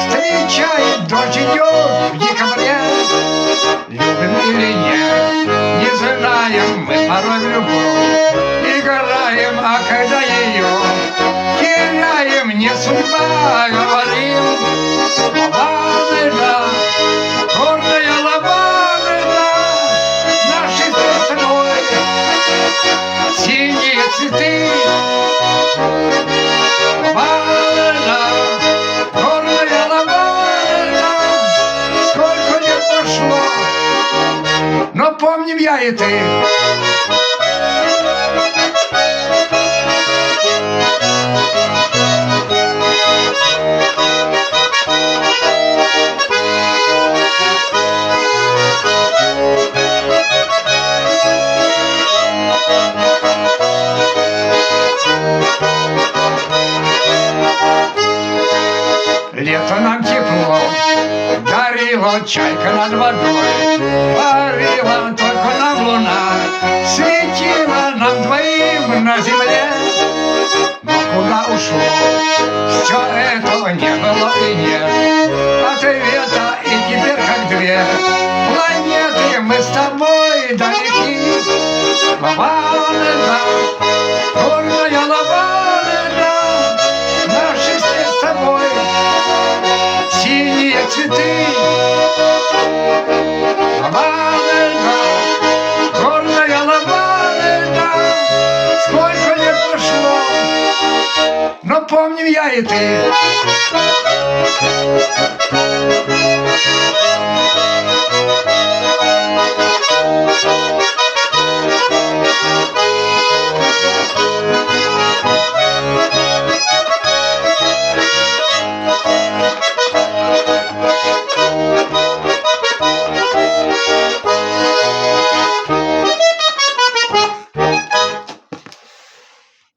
Встречает, дождь идет в декабре. Любим или нет, не знаем мы порой в любовь. Играем, а когда ее теряем, не судьба, говорим. Лаванда, гордая лаванда, наши с тобой синие цветы. Лаванда, гордая лаванда, сколько лет прошло, но помним я и ты. Лето нам тепло дарила, чайка над водой парила, только нам луна светила нам двоим на земле. Но куда ушло все этого, не было и нет ответа, и теперь как две планеты мы с тобой далеки. Лаванда, горная лаванда, наши с тобой синие цветы. Лаванда, горная лаванда, сколько лет прошло, но помним я и ты.